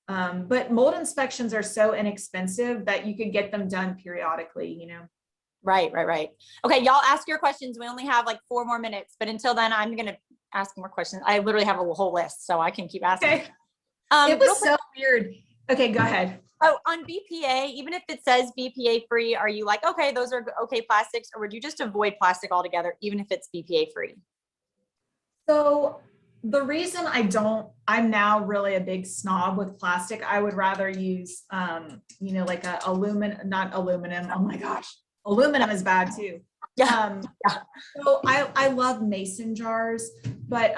[SPEAKER 2] But mold inspections are so inexpensive that you could get them done periodically,
[SPEAKER 1] Right. Okay, y'all ask your questions. We only have like 4 more minutes, but until then, I'm going to ask more questions. I literally have a whole list, so I can keep asking.
[SPEAKER 2] Okay. It was so weird. Okay, go ahead.
[SPEAKER 1] Oh, on BPA, even if it says BPA free, are you like, okay, those are okay plastics, or would you just avoid plastic altogether, even if it's BPA free?
[SPEAKER 2] So the reason I'm now really a big snob with plastic. I would rather use, like not aluminum. Oh my gosh, aluminum is bad too.
[SPEAKER 1] Yeah.
[SPEAKER 2] So I love mason jars, but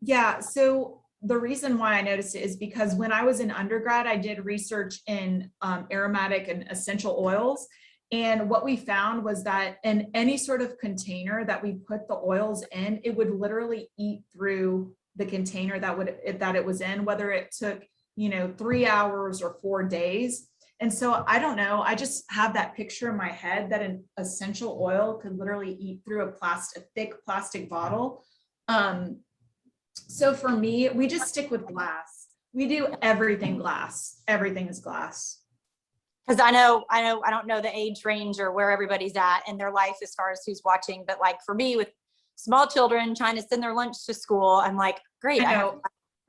[SPEAKER 2] yeah. So the reason why I noticed it is because when I was in undergrad, I did research in aromatic and essential oils. And what we found was that in any sort of container that we put the oils in, it would literally eat through the container that it was in, whether it took, 3 hours or 4 days. And so I don't know, I just have that picture in my head that an essential oil could literally eat through a thick plastic bottle. So for me, we just stick with glass. We do everything glass. Everything is glass.
[SPEAKER 1] Because I don't know the age range or where everybody's at in their life as far as who's watching, but like for me with small children trying to send their lunch to school, I'm like, great, I have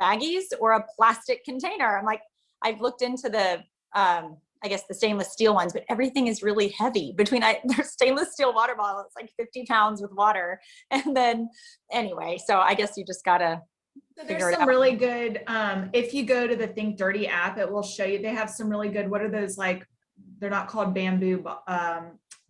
[SPEAKER 1] baggies or a plastic container. I'm like, I've looked into the, I guess the stainless steel ones, but everything is really heavy their stainless steel water bottle. It's like 50 pounds with water. And then anyway, so I guess you just gotta
[SPEAKER 2] there's some really good, if you go to the Think Dirty app, it will show you, they have some really good, what are those, like, they're not called bamboo,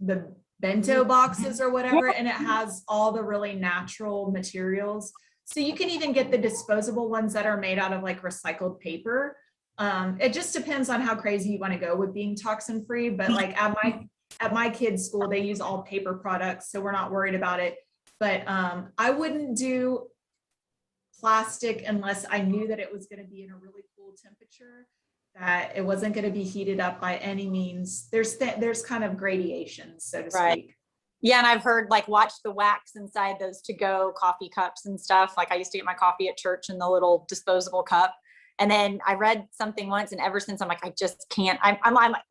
[SPEAKER 2] the bento boxes or whatever. And it has all the really natural materials. So you can even get the disposable ones that are made out of like recycled paper. It just depends on how crazy you want to go with being toxin free. But like at my kids' school, they use all paper products, so we're not worried about it. But I wouldn't do plastic unless I knew that it was going to be in a really cool temperature, that it wasn't going to be heated up by any means. There's kind of gradations, so to speak.
[SPEAKER 1] Yeah, and I've heard like watch the wax inside those to-go coffee cups and stuff. Like I used to get my coffee at church in the little disposable cup. And then I read something once, and ever since I'm like, I just can't. I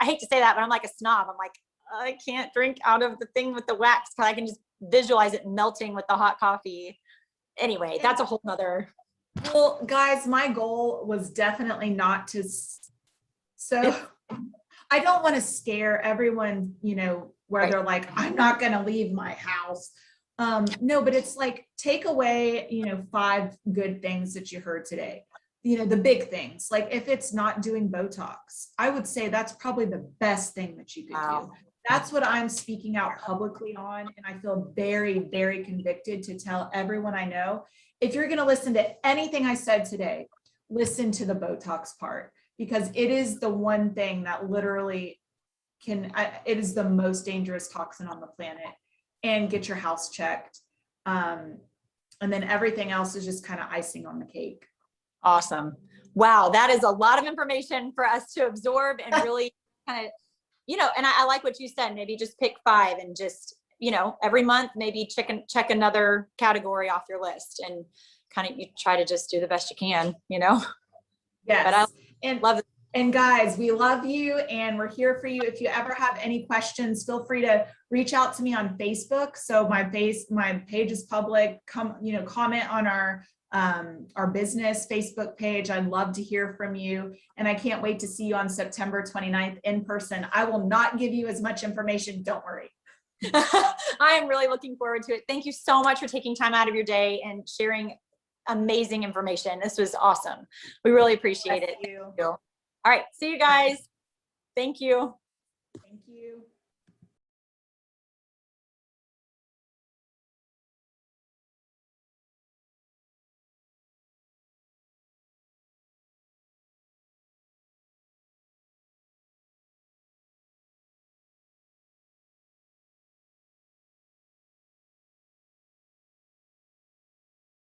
[SPEAKER 1] hate to say that, but I'm like a snob. I'm like, I can't drink out of the thing with the wax because I can just visualize it melting with the hot coffee. Anyway, that's a whole nother.
[SPEAKER 2] Well, guys, my goal was definitely not to. So I don't want to scare everyone, where they're like, I'm not going to leave my house. No, but it's like, take away, 5 good things that you heard today. The big things, like if it's not doing Botox, I would say that's probably the best thing that you could do. That's what I'm speaking out publicly on. And I feel very, very convicted to tell everyone I know, if you're going to listen to anything I said today, listen to the Botox part, because it is the one thing that literally it is the most dangerous toxin on the planet. And get your house checked. And then everything else is just kind of icing on the cake.
[SPEAKER 1] Awesome. Wow. That is a lot of information for us to absorb and really kind of, and I like what you said, maybe just pick 5 and just, every month, maybe check another category off your list and kind of you try to just do the best you can, Yes.
[SPEAKER 2] But and guys, we love you and we're here for you. If you ever have any questions, feel free to reach out to me on Facebook. So my page is public. Comment on our business Facebook page. I'd love to hear from you. And I can't wait to see you on September 29th in person. I will not give you as much information. Don't worry.
[SPEAKER 1] I am really looking forward to it. Thank you so much for taking time out of your day and sharing amazing information. This was awesome. We really appreciate it.
[SPEAKER 2] Thank you.
[SPEAKER 1] All right. See you guys. Thank you.
[SPEAKER 2] Thank you.